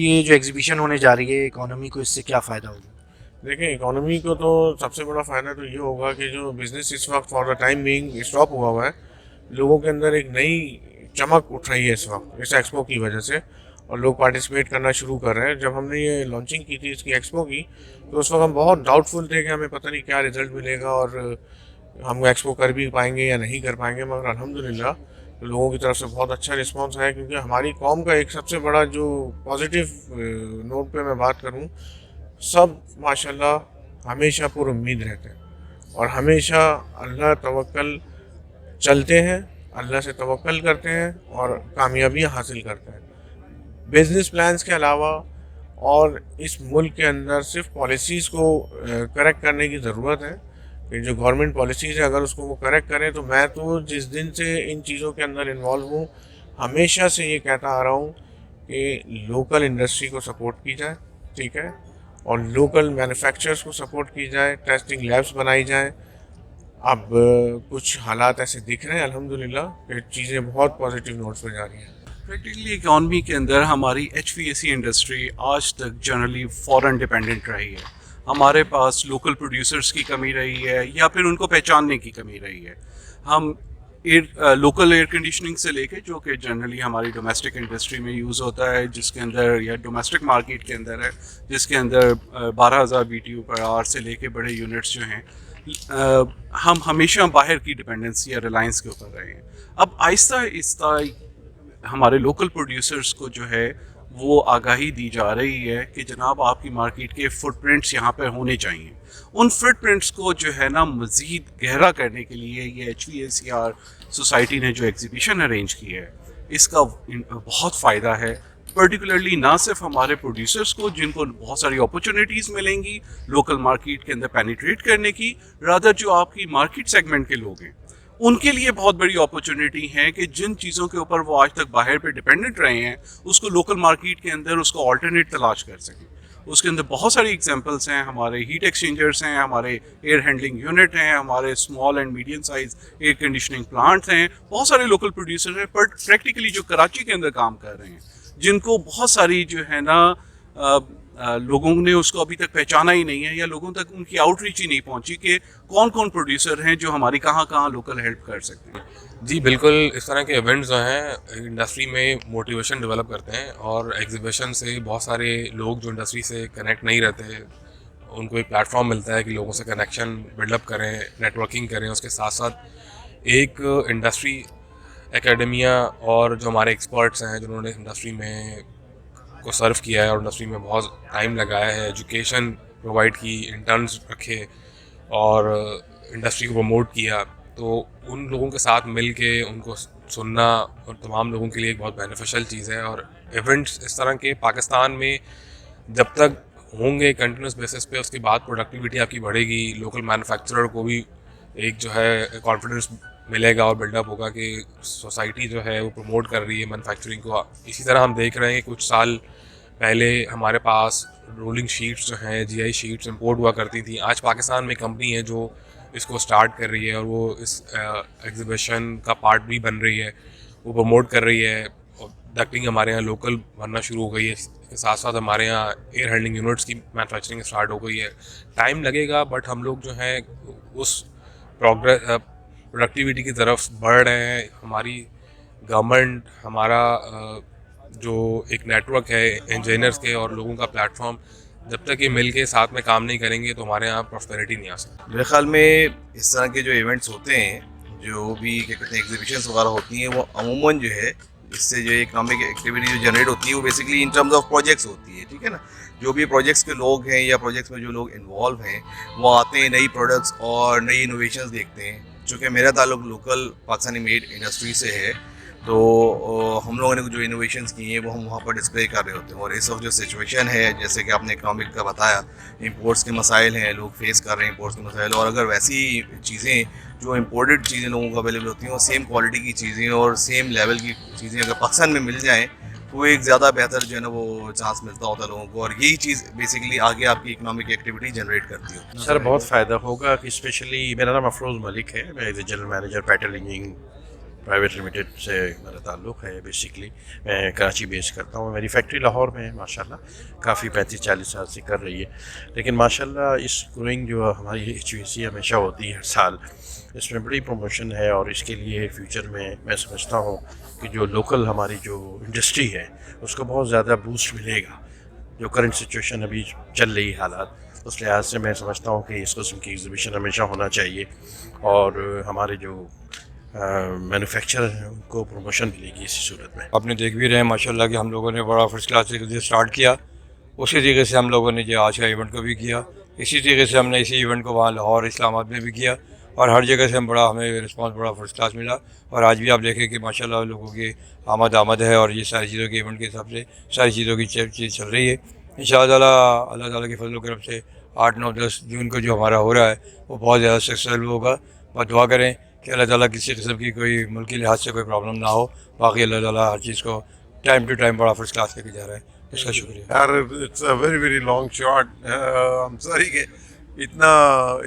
ये जो एग्जीबिशन होने जा रही है, इकोनॉमी को इससे क्या फ़ायदा होगा? देखें, इकोनॉमी को तो सबसे बड़ा फ़ायदा तो ये होगा कि जो बिज़नेस इस वक्त for the time being stop हुआ हुआ है, लोगों के अंदर एक नई चमक उठ रही है इस वक्त इस एक्सपो की वजह से, और लोग पार्टिसिपेट करना शुरू कर रहे हैं। जब हमने ये लॉन्चिंग की थी इसकी एक्सपो की, तो उस वक्त हम बहुत डाउटफुल थे कि हमें पता नहीं क्या रिज़ल्ट मिलेगा और हम एक्सपो कर भी पाएंगे या नहीं कर पाएंगे, मगर अल्हम्दुलिल्लाह लोगों की तरफ से बहुत अच्छा रिस्पांस आया, क्योंकि हमारी कौम का एक सबसे बड़ा जो पॉजिटिव नोट पे मैं बात करूं, सब माशाल्लाह हमेशा पुरुम्मीद रहते हैं और हमेशा अल्लाह तवक्कल चलते हैं, अल्लाह से तवक्कल करते हैं और कामयाबियाँ हासिल करते हैं। बिजनेस प्लान्स के अलावा और इस मुल्क के अंदर सिर्फ पॉलिसीज़ को करेक्ट करने की ज़रूरत है कि जो गवर्नमेंट पॉलिसीज़ है अगर उसको वो करेक्ट करें, तो मैं तो जिस दिन से इन चीज़ों के अंदर इन्वॉल्व हूँ हमेशा से ये कहता आ रहा हूँ कि लोकल इंडस्ट्री को सपोर्ट की जाए, ठीक है, और लोकल मैन्युफैक्चरर्स को सपोर्ट की जाए, टेस्टिंग लैब्स बनाई जाए। अब कुछ हालात ऐसे दिख रहे हैं अल्हम्दुलिल्लाह कि चीज़ें बहुत पॉजिटिव नोट्स पे जा रही हैं। प्रैक्टिकली इकॉनमी के अंदर हमारी HVAC इंडस्ट्री आज तक जनरली फॉरेन डिपेंडेंट रही है। हमारे पास लोकल प्रोड्यूसर्स की कमी रही है या फिर उनको पहचानने की कमी रही है। हम लोकल एयर कंडीशनिंग से लेके, जो कि जनरली हमारी डोमेस्टिक इंडस्ट्री में यूज़ होता है, जिसके अंदर या डोमेस्टिक मार्केट के अंदर है, जिसके अंदर 12,000 BTU पर आवर से लेके बड़े यूनिट्स जो हैं, हम हमेशा बाहर की डिपेंडेंसी या रिलायंस के ऊपर रहे हैं। अब आहिस्ता आहिस्ता हमारे लोकल प्रोड्यूसर्स को जो है वो आगाही दी जा रही है कि जनाब आपकी मार्केट के फुटप्रिंट्स यहाँ पर होने चाहिए। उन फुटप्रिंट्स को जो है ना मज़ीद गहरा करने के लिए ये HVACR सोसाइटी ने जो एग्जीबिशन अरेंज की है, इसका बहुत फ़ायदा है, पर्टिकुलरली ना सिर्फ हमारे प्रोड्यूसर्स को जिनको बहुत सारी अपॉर्चुनिटीज़ मिलेंगी लोकल मार्केट के अंदर पेनिट्रेट करने की, रादर जो आपकी मार्केट सेगमेंट के लोग हैं उनके लिए बहुत बड़ी अपॉर्चुनिटी है कि जिन चीज़ों के ऊपर वो आज तक बाहर पे डिपेंडेंट रहे हैं उसको लोकल मार्केट के अंदर उसको ऑल्टरनेट तलाश कर सकें। उसके अंदर बहुत सारी एग्जांपल्स हैं, हमारे हीट एक्सचेंजर्स हैं, हमारे एयर हैंडलिंग यूनिट हैं, हमारे small and medium size air conditioning plants हैं, बहुत सारे लोकल प्रोड्यूसर हैं, बट प्रैक्टिकली जो कराची के अंदर काम कर रहे हैं, जिनको बहुत सारी जो है ना लोगों ने उसको अभी तक पहचाना ही नहीं है या लोगों तक उनकी आउटरीच ही नहीं पहुंची कि कौन कौन प्रोड्यूसर हैं जो हमारी कहाँ कहाँ लोकल हेल्प कर सकते हैं। जी बिल्कुल, इस तरह के इवेंट्स जो हैं इंडस्ट्री में मोटिवेशन डेवलप करते हैं और एग्जीबिशन से बहुत सारे लोग जो इंडस्ट्री से कनेक्ट नहीं रहते उनको एक प्लेटफॉर्म मिलता है कि लोगों से कनेक्शन बिल्डअप करें, नेटवर्किंग करें। उसके साथ साथ एक इंडस्ट्री एकेडमिया और जो हमारे एक्सपर्ट्स हैं जिन्होंने इंडस्ट्री में को सर्व किया है और इंडस्ट्री में बहुत टाइम लगाया है, एजुकेशन प्रोवाइड की, इंटर्न्स रखे और इंडस्ट्री को प्रमोट किया, तो उन लोगों के साथ मिल के उनको सुनना और तमाम लोगों के लिए एक बहुत बेनिफिशियल चीज़ है। और इवेंट्स इस तरह के पाकिस्तान में जब तक होंगे कंटिन्यूस बेसिस पे, उसके बाद प्रोडक्टिविटी आपकी बढ़ेगी, लोकल मैन्युफैक्चरर को भी एक जो है कॉन्फिडेंस मिलेगा और बिल्डअप होगा कि सोसाइटी जो है वो प्रमोट कर रही है मैन्युफैक्चरिंग को। इसी तरह हम देख रहे हैं कि कुछ साल पहले हमारे पास रोलिंग शीट्स जो हैं, GI शीट्स इंपोर्ट हुआ करती थी। आज पाकिस्तान में कंपनी है जो इसको स्टार्ट कर रही है और वो इस एग्जीबिशन का पार्ट भी बन रही है, वो प्रमोट कर रही है। और डक्टिंग हमारे यहाँ लोकल बनना शुरू हो गई है, इसके साथ साथ हमारे यहाँ एयर हैंडलिंग यूनिट्स की मैन्युफैक्चरिंग स्टार्ट हो गई है। टाइम लगेगा बट हम लोग जो हैं उस प्रोडक्टिविटी की तरफ बढ़ रहे हैं। हमारी गवर्नमेंट, हमारा जो एक नेटवर्क है इंजीनियर्स के और लोगों का प्लेटफॉर्म, जब तक ये मिल के साथ में काम नहीं करेंगे तो हमारे यहाँ प्रॉस्पेरिटी नहीं आ सकती। मेरे ख्याल में इस तरह के जो इवेंट्स होते हैं, जो भी क्या कहते हैं एग्जीबिशंस वगैरह होती हैं, वो अमूमन जो है इससे जो इकनॉमिक एक्टिविटी जो जनरेट होती है वो basically in terms of projects होती है, ठीक है ना। जो भी प्रोजेक्ट्स के लोग हैं या प्रोजेक्ट्स में जो लोग इन्वॉल्व हैं वो आते हैं, नई प्रोडक्ट्स और नई इनोवेशंस देखते हैं। चूँकि मेरा ताल्लुक लोकल पाकिस्तानी मेड इंडस्ट्री से है, तो हम लोगों ने जो इनोवेशंस की हैं वो हम वहाँ पर डिस्प्ले कर रहे होते हैं। और इस वक्त जो सिचुएशन है, जैसे कि आपने इकनॉमिक का बताया, इंपोर्ट्स के मसाइल हैं, लोग फेस कर रहे हैं इंपोर्ट्स के मसाइल, और अगर वैसी चीज़ें जो इम्पोर्टेड चीज़ें लोगों को अवेलेबल होती हैं और सेम क्वालिटी की चीज़ें और सेम लेवल की चीज़ें अगर पाकिस्तान में मिल जाएँ तो एक ज़्यादा बेहतर जो है ना वो चांस मिलता होता है लोगों को, और यही चीज़ बेसिकली आगे आपकी इकनॉमिक एक्टिविटी जनरेट करती है। सर बहुत फ़ायदा होगा कि स्पेशली, मेरा नाम अफरोज़ मलिक है, मैं as a general manager petrol engineering private limited से मेरा ताल्लुक़ है। बेसिकली मैं कराची बेस करता हूँ। मेरी फैक्ट्री लाहौर में है माशाल्लाह, काफ़ी 35-40 साल से कर रही है। लेकिन माशाल्लाह इस ग्रोइंग जो हमारी HVAC हमेशा होती है हर साल, इसमें बड़ी प्रमोशन है और इसके लिए फ्यूचर में मैं समझता हूँ कि जो लोकल हमारी जो इंडस्ट्री है उसको बहुत ज़्यादा बूस्ट मिलेगा। जो करंट सिचुएशन अभी चल रही हालात, उस लिहाज से मैं समझता हूँ कि इस किस्म की एग्जीबिशन हमेशा होना चाहिए और हमारे जो मैन्युफैक्चरर हैं उनको प्रमोशन मिलेगी इसी सूरत में। आपने देख भी रहे हैं माशाल्लाह कि हम लोगों ने बड़ा फर्स्ट क्लास से स्टार्ट किया, उसी तरीके से हम लोगों ने जो आज का इवेंट को भी किया, इसी तरीके से हमने इसी इवेंट को वहाँ लाहौर इस्लामाबाद में भी किया और हर जगह से हमें रिस्पांस बड़ा फर्स्ट क्लास मिला। और आज भी आप देखें कि माशाल्लाह लोगों की आमद है और ये सारी चीज़ों के इवेंट के हिसाब से सारी चीज़ों की चीज़ चल रही है। इंशाअल्लाह अल्लाह ताला के फजल करम से 8, 9, 10 जून को जो हमारा हो रहा है वो बहुत ज़्यादा सक्सेसफुल होगा। बस दुआ करें कि अल्लाह ताला किसी किस्म की कोई मुल्की लिहाज से कोई प्रॉब्लम ना हो। बाकी अल्लाह ताला हर चीज़ को टाइम टू टाइम बड़ा फर्स्ट क्लास लेके जा रहा है, इसका शुक्रिया। यार it's a very long shot. I am sorry कि इतना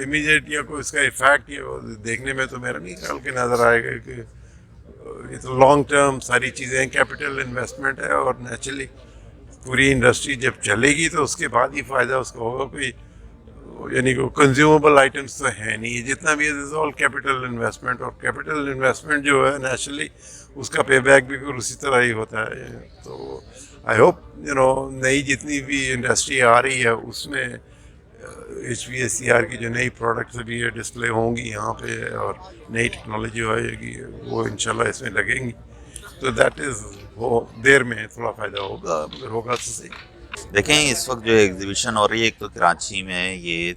इमीडिएट या कोई इसका इफेक्ट ये देखने में तो मेरा नहीं ख्याल के नज़र आएगा कि ये तो लॉन्ग टर्म सारी चीज़ें कैपिटल इन्वेस्टमेंट है और नेचुरली पूरी इंडस्ट्री जब चलेगी तो उसके बाद ही फ़ायदा उसका होगा। कोई यानी कि कंज्यूमेबल आइटम्स तो है नहीं, जितना भी है ऑल कैपिटल इन्वेस्टमेंट और कैपिटल इन्वेस्टमेंट जो है नेचुरली उसका पे बैक भी फिर उसी तरह ही होता है। तो आई होप नई जितनी भी इंडस्ट्री आ रही है उसमें HVACR की जो नई प्रोडक्ट्स अभी ये डिस्प्ले होंगी यहाँ पे और नई टेक्नोलॉजी आएगी वो इंशाल्लाह इसमें लगेंगी, तो दैट इज़ वो देर में थोड़ा फ़ायदा होगा, अगर होगा तो सही। देखें इस वक्त जो एग्जीबिशन हो रही है, एक तो कराची में ये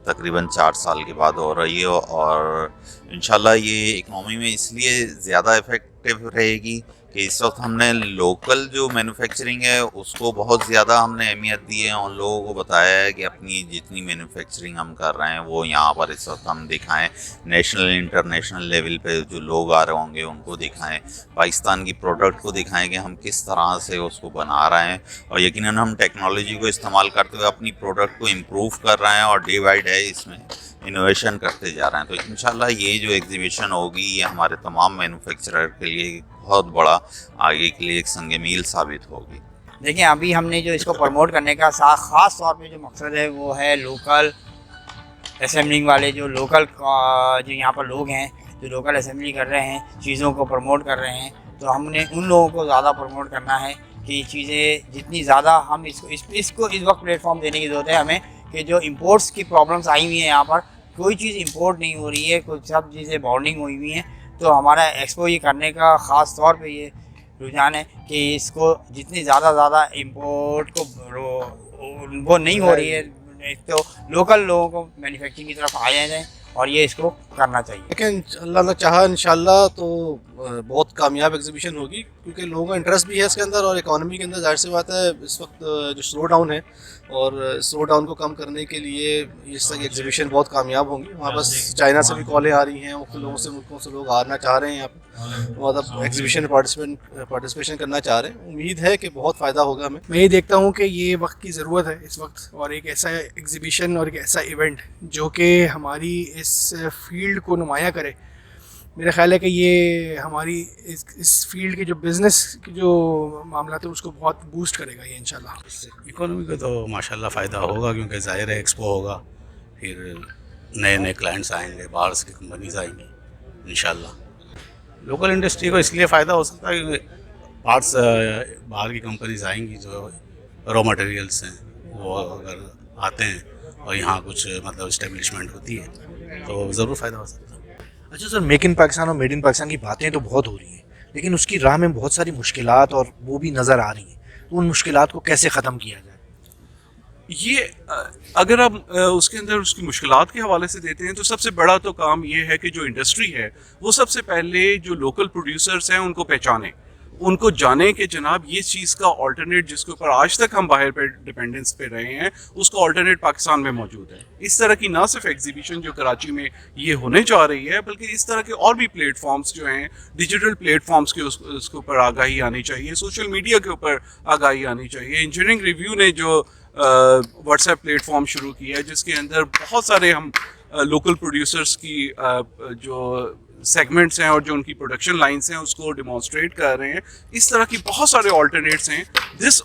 तकरीबन 4 साल के बाद हो रही है और इंशाल्लाह ये इकनॉमी में इसलिए ज़्यादा इफ़ेक्टिव रहेगी कि इस वक्त हमने लोकल जो मैन्युफैक्चरिंग है उसको बहुत ज़्यादा हमने अहमियत दी है। उन लोगों को बताया है कि अपनी जितनी मैन्युफैक्चरिंग हम कर रहे हैं वो यहाँ पर इस वक्त हम दिखाएं, नेशनल इंटरनेशनल लेवल पे जो लोग आ रहे होंगे उनको दिखाएं, पाकिस्तान की प्रोडक्ट को दिखाएं कि हम किस तरह से उसको बना रहे हैं और यकीनन हम टेक्नोलॉजी को इस्तेमाल करते हुए अपनी प्रोडक्ट को इम्प्रूव कर रहे हैं और डे बाई डे इसमें इनोवेशन करते जा रहे हैं। तो इंशाल्लाह ये जो एग्जीबिशन होगी ये हमारे तमाम मैन्युफैक्चरर के लिए बहुत बड़ा आगे के लिए एक संग मील साबित होगी। देखिए अभी हमने जो इसको प्रमोट करने का ख़ास तौर पे जो मकसद है वो है लोकल असेंबलिंग वाले जो लोकल जो यहाँ पर लोग हैं जो लोकल असेंबली कर रहे हैं, चीज़ों को प्रमोट कर रहे हैं, तो हमने उन लोगों को ज़्यादा प्रमोट करना है कि चीज़ें जितनी ज़्यादा हम इसको इस वक्त प्लेटफॉर्म देने की ज़रूरत है हमें कि जो इम्पोर्ट्स की प्रॉब्लम्स आई हुई हैं, यहाँ पर कोई चीज़ इंपोर्ट नहीं हो रही है, कुछ सब चीज़ें बॉन्डिंग हुई हुई हैं। तो हमारा एक्सपो ये करने का ख़ास तौर पे ये रुझान है कि इसको जितनी ज़्यादा इम्पोर्ट को वो नहीं हो रही है, तो लोकल लोगों को मैन्युफैक्चरिंग की तरफ आया जाए और ये इसको करना चाहिए। लेकिन अल्लाह ने चाहा इंशाल्लाह तो बहुत कामयाब एग्जीबिशन होगी क्योंकि लोगों का इंटरेस्ट भी है इसके अंदर और इकॉनमी के अंदर जाहिर सी बात है इस वक्त जो स्लो डाउन है और स्लो डाउन को कम करने के लिए इस तरह की एग्जीबिशन बहुत कामयाब होंगी। वहाँ बस चाइना से भी कॉलें आ रही हैं, मुल्कों से लोग आना चाह रहे हैं यहाँ पर, मतलब एग्जीबिशन पार्टिसिपेशन करना चाह रहे हैं। उम्मीद है कि बहुत फ़ायदा होगा हमें। मैं ये देखता हूँ कि ये वक्त की ज़रूरत है इस वक्त और एक ऐसा एग्जीबिशन और एक ऐसा इवेंट जो कि हमारी इस फील्ड को नुमाया करे। मेरा ख्याल है कि ये हमारी इस फील्ड के जो बिज़नेस के जो मामला थे उसको बहुत बूस्ट करेगा ये इंशाल्लाह। इकोनॉमी को तो माशाल्लाह फ़ायदा होगा क्योंकि ज़ाहिर है एक्सपो होगा, फिर नए नए क्लाइंट्स आएंगे, बाहर से कंपनीज आएंगी इंशाल्लाह। लोकल इंडस्ट्री को इसलिए फ़ायदा हो सकता है क्योंकि पार्ट्स बाहर की कंपनीज आएंगी, जो रॉ मटेरियल्स हैं वो अगर आते हैं और यहाँ कुछ मतलब इस्टेब्लिशमेंट होती है तो ज़रूर फ़ायदा हो सकता है। अच्छा सर, मेक इन पाकिस्तान और मेड इन पाकिस्तान की बातें तो बहुत हो रही हैं, लेकिन उसकी राह में बहुत सारी मुश्किलात और वो भी नज़र आ रही हैं, तो उन मुश्किलात को कैसे ख़त्म किया जाए? ये अगर आप उसके अंदर उसकी मुश्किलात के हवाले से देते हैं तो सबसे बड़ा तो काम ये है कि जो इंडस्ट्री है वो सबसे पहले जो लोकल प्रोड्यूसर्स हैं उनको पहचाने, उनको जाने कि जनाब ये चीज़ का ऑल्टरनेट जिसके ऊपर आज तक हम बाहर पे डिपेंडेंस पे रहे हैं उसका ऑल्टरनेट पाकिस्तान में मौजूद है। इस तरह की ना सिर्फ एग्जीबिशन जो कराची में ये होने जा रही है बल्कि इस तरह के और भी प्लेटफॉर्म्स जो हैं, डिजिटल प्लेटफॉर्म्स के उसके ऊपर आगाही आनी चाहिए, सोशल मीडिया के ऊपर आगाही आनी चाहिए। इंजीनियरिंग रिव्यू ने जो व्हाट्सएप प्लेटफॉर्म शुरू किया है जिसके अंदर बहुत सारे हम लोकल प्रोड्यूसर्स की जो सेगमेंट्स हैं और जो उनकी प्रोडक्शन लाइंस हैं उसको डिमॉन्स्ट्रेट कर रहे हैं। इस तरह की बहुत सारे ऑल्टरनेट्स हैं। दिस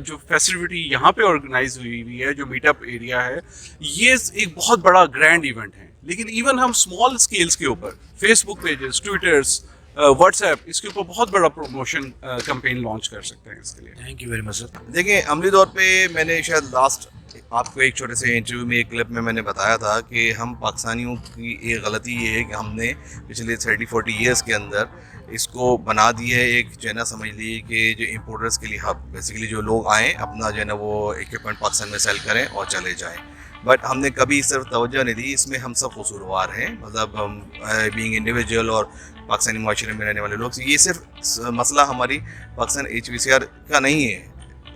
जो फैसिलिटी यहाँ पे ऑर्गेनाइज हुई है, जो मीटअप एरिया है, ये एक बहुत बड़ा ग्रैंड इवेंट है। लेकिन इवन हम स्मॉल स्केल्स के ऊपर फेसबुक पेजेस, ट्विटर्स, व्हाट्सएप, इसके ऊपर बहुत बड़ा प्रमोशन कैंपेन लॉन्च कर सकते हैं इसके लिए। Thank you very much sir. देखिए, अमली तौर पे मैंने शायद लास्ट आपको एक छोटे से इंटरव्यू में, एक क्लिप में मैंने बताया था कि हम पाकिस्तानियों की एक गलती ये है कि हमने पिछले 30-40 ईयर्स के अंदर इसको बना दिया है एक जो है ना, समझ लीजिए कि जो इम्पोर्टर्स के लिए हब, बेसिकली जो लोग आएँ अपना जो है ना वो इक्विपमेंट पाकिस्तान में सेल करें और चले जाएँ। बट हमने कभी सिर्फ तवज्जो नहीं दी, इसमें हम सब कसूरवार हैं, मतलब हम बीइंग इंडिविजुअल और पाकिस्तानी माशरे में रहने वाले लोग। ये सिर्फ मसला हमारी पाकिस्तान HVCR का नहीं है।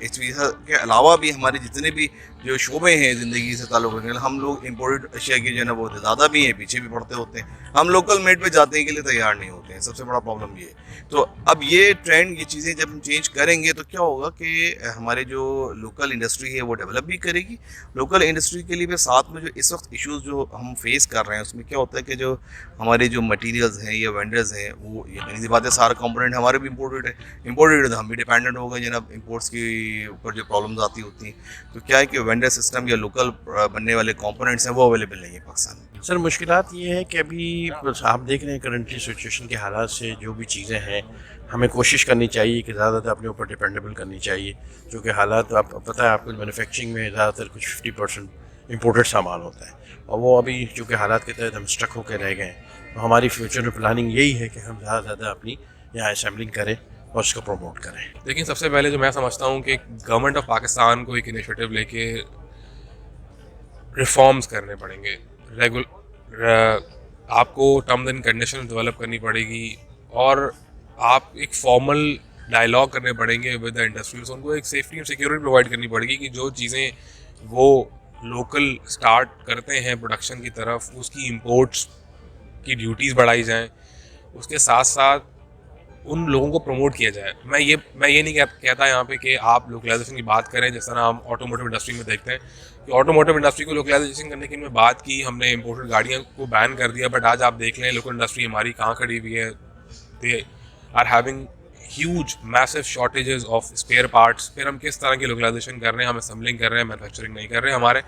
HVCR के अलावा भी हमारे जितने भी जो शोबे हैं ज़िंदगी से ताल्लुक़ रखने वाले, हम लोग इम्पोर्टेड अशिया की जो है ना वो ज़्यादा भी हैं, पीछे भी पड़ते होते हैं। हम लोकल मेड पे जाते हैं के लिए तैयार नहीं होते हैं, सबसे बड़ा प्रॉब्लम ये है। तो अब ये ट्रेंड, ये चीज़ें जब हम चेंज करेंगे तो क्या होगा कि हमारे जो लोकल इंडस्ट्री है वो डेवलप भी करेगी। लोकल इंडस्ट्री के लिए भी साथ में जो इस वक्त इश्यूज़ जो हम फेस कर रहे हैं उसमें क्या होता है कि जो हमारे जो मटीरियल्स हैं या वेंडर्स हैं वो, ये सी बात है, सारा कंपोनेंट हमारे भी इम्पोर्टेड है तो हम भी डिपेंडेंट हो गए जनाब इम्पोर्ट्स के ऊपर जो प्रॉब्लम्स आती होती हैं। तो क्या है कि वेंडर सिस्टम या लोकल बनने वाले कंपोनेंट्स हैं वो अवेलेबल नहीं है पाकिस्तान में। सर मुश्किलात ये है कि अभी आप देख रहे हैं करंटली सिचुएशन के हालात से जो भी चीज़ें हैं, हमें कोशिश करनी चाहिए कि ज़्यादातर अपने ऊपर डिपेंडेबल करनी चाहिए, क्योंकि हालात आप पता है आपको मैन्युफैक्चरिंग में ज़्यादातर कुछ 50% इम्पोर्टेड सामान होता है और वो अभी चूँकि हालात के तहत हम स्टक होकर रह गए हैं। तो हमारी फ्यूचर में प्लानिंग यही है कि हम ज़्यादा से ज़्यादा अपनी यहाँ असेंबलिंग करें और उसको प्रमोट करें। लेकिन सबसे पहले जो मैं समझता हूँ कि गवर्नमेंट ऑफ पाकिस्तान को एक इनिशिएटिव लेके रिफॉर्म्स करने पड़ेंगे। आपको टर्म्स एंड कंडीशन डेवलप करनी पड़ेगी और आप एक फॉर्मल डायलॉग करने पड़ेंगे विद द इंडस्ट्रीज। उनको एक सेफ्टी और सिक्योरिटी प्रोवाइड करनी पड़ेगी कि जो चीज़ें वो लोकल स्टार्ट करते हैं प्रोडक्शन की तरफ, उसकी इंपोर्ट्स की ड्यूटीज़ बढ़ाई जाएं, उसके साथ साथ उन लोगों को प्रमोट किया जाए। मैं ये नहीं कहता यहाँ पे कि आप लोकलाइजेशन की बात करें, जिस तरह हम ऑटोमोटिव इंडस्ट्री में देखते हैं कि ऑटोमोटिव इंडस्ट्री को लोकलाइजेशन करने की बात की, हमने इम्पोर्टेड गाड़ियों को बैन कर दिया। बट आज आप देख लें लोकल इंडस्ट्री हमारी कहाँ खड़ी हुई है। They are having huge massive shortages of spare parts. फिर हम किस तरह की लोकलाइजेशन कर रहे हैं, हम असेंबलिंग कर रहे हैं, मैन्युफैक्चरिंग नहीं कर रहे हैं। हमारे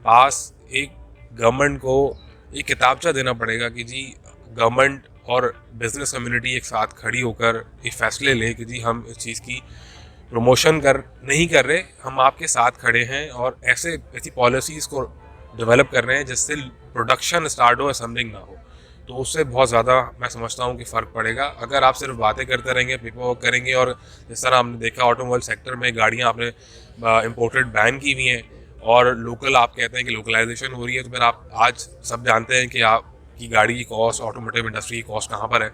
पास एक गवर्नमेंट को एक किताबचा देना पड़ेगा कि जी गवर्नमेंट और बिज़नेस कम्युनिटी एक साथ खड़ी होकर एक फ़ैसले ले कि जी हम इस चीज़ की प्रमोशन नहीं कर रहे, हम आपके साथ खड़े हैं और ऐसी पॉलिसीज़ को डेवलप कर रहे हैं जिससे प्रोडक्शन स्टार्ट हो, असेंबलिंग ना हो। तो उससे बहुत ज़्यादा मैं समझता हूँ कि फ़र्क पड़ेगा। अगर आप सिर्फ बातें करते रहेंगे, पेपर वर्क करेंगे और जिस तरह हमने देखा ऑटोमोबाइल सेक्टर में गाड़ियाँ आपने इम्पोर्टेड बैन की हुई हैं और लोकल आप कहते हैं कि लोकलाइजेशन हो रही है, तो फिर आप आज सब जानते हैं कि आपकी गाड़ी की कॉस्ट, ऑटोमोटिव इंडस्ट्री की कॉस्ट कहाँ पर है।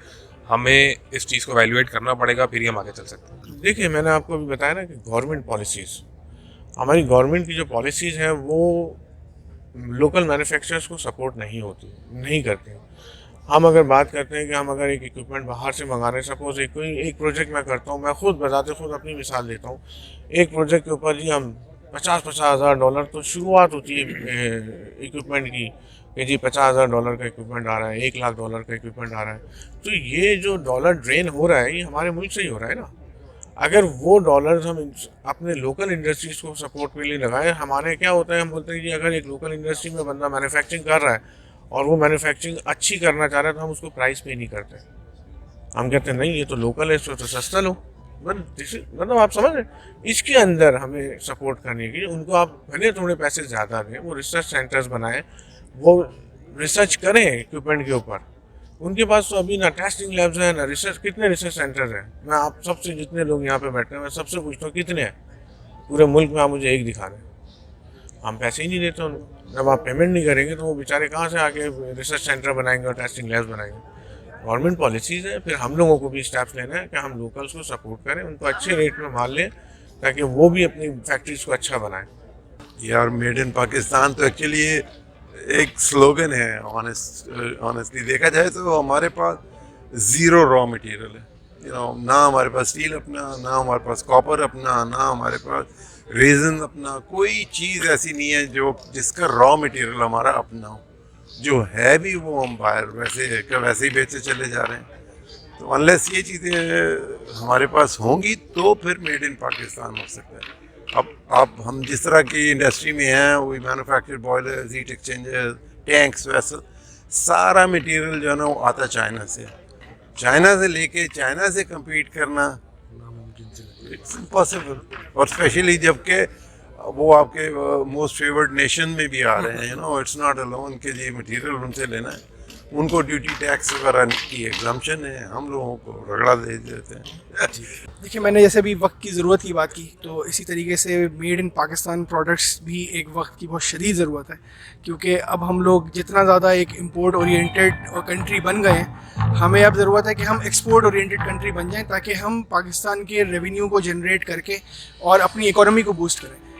हमें इस चीज़ को वैल्यूएट करना पड़ेगा, फिर ही हम आगे चल सकते हैं। देखिए, मैंने आपको अभी बताया ना कि गवर्नमेंट पॉलिसीज़, हमारी गवर्नमेंट की जो पॉलिसीज़ हैं वो लोकल मैन्युफैक्चरर्स को सपोर्ट नहीं होती, नहीं करती। हम अगर बात करते हैं कि हम अगर एक इक्विपमेंट बाहर से मंगा रहे हैं, सपोज एक प्रोजेक्ट मैं करता हूँ, मैं खुद बताते खुद अपनी मिसाल देता हूँ, एक प्रोजेक्ट के ऊपर जी हम 50-50 हज़ार डॉलर, तो शुरुआत होती है इक्विपमेंट की कि जी $50,000 का इक्विपमेंट आ रहा है, $1,00,000 का इक्विपमेंट आ रहा है। तो ये जो डॉलर ड्रेन हो रहा है ये हमारे मुल्क से ही हो रहा है ना। अगर वो डॉलर्स हम अपने लोकल इंडस्ट्रीज़ को सपोर्ट के लिए लगाएं, हमारे क्या होता है, हम बोलते हैं कि अगर एक लोकल इंडस्ट्री में बंदा मैन्युफैक्चरिंग कर रहा है और वो मैन्युफैक्चरिंग अच्छी करना चाह रहा है तो हम उसको प्राइस पे नहीं करते। हम कहते हैं नहीं ये तो लोकल है, इसको तो सस्ता लो। मतलब आप समझ रहे, इसके अंदर हमें सपोर्ट करने की, उनको आप भले थोड़े पैसे ज़्यादा दें, वो रिसर्च सेंटर्स बनाएं, वो रिसर्च करें इक्विपमेंट के ऊपर। उनके पास तो अभी ना टेस्टिंग लैब्स हैं ना रिसर्च, कितने रिसर्च सेंटर्स हैं। मैं आप सबसे, जितने लोग यहाँ पे बैठे हैं, मैं सबसे पूछता हूँ कितने हैं पूरे मुल्क में, आप मुझे एक दिखा दें। हम पैसे ही नहीं देते उनको। जब आप पेमेंट नहीं करेंगे तो वो बेचारे कहाँ से आके रिसर्च सेंटर बनाएंगे और टेस्टिंग लैब्स बनाएंगे। गवर्नमेंट पॉलिसीज़ है, फिर हम लोगों को भी स्टेप्स लेना है कि हम लोकल्स को सपोर्ट करें, उनको अच्छे रेट में माल लें ताकि वो भी अपनी फैक्ट्रीज को अच्छा बनाएं। यार मेड इन पाकिस्तान तो एक्चुअली एक स्लोगन है। ऑनेस्टली देखा जाए तो हमारे पास ज़ीरो रॉ मटेरियल है, ना हमारे पास स्टील अपना, ना हमारे पास कॉपर अपना, ना हमारे पास रेजन अपना, कोई चीज़ ऐसी नहीं है जो जिसका रॉ मटेरियल हमारा अपना हो। जो है भी वो हम बाहर वैसे का वैसे ही बेचे चले जा रहे हैं। तो अनलेस ये चीज़ें हमारे पास होंगी तो फिर मेड इन पाकिस्तान हो सकता है। अब हम जिस तरह की इंडस्ट्री में हैं, वही manufacture boilers, heat exchanger, tanks, vessel, सारा मटेरियल जो है ना वो आता चाइना से। चाइना से लेके चाइना से compete करना इट्स इम्पॉसिबल, और स्पेशली जबकि वो आपके मोस्ट फेवर्ड नेशन में भी आ रहे हैं। You know, it's not alone कि ये मटेरियल उनसे लेना है, उनको ड्यूटी टैक्स वगैरह की एग्जाम्पशन है, हम लोगों को रगड़ा दे देते हैं। देखिए, मैंने जैसे अभी वक्त की ज़रूरत की बात की, तो इसी तरीके से मेड इन पाकिस्तान प्रोडक्ट्स भी एक वक्त की बहुत शदीद ज़रूरत है, क्योंकि अब हम लोग जितना ज़्यादा एक इंपोर्ट ओरिएंटेड कंट्री बन गए हैं, हमें अब ज़रूरत है कि हम एक्सपोर्ट ओरिएंटेड कंट्री बन जाएं, ताकि हम पाकिस्तान के रेवेन्यू को जनरेट करके और अपनी इकोनॉमी को बूस्ट करें।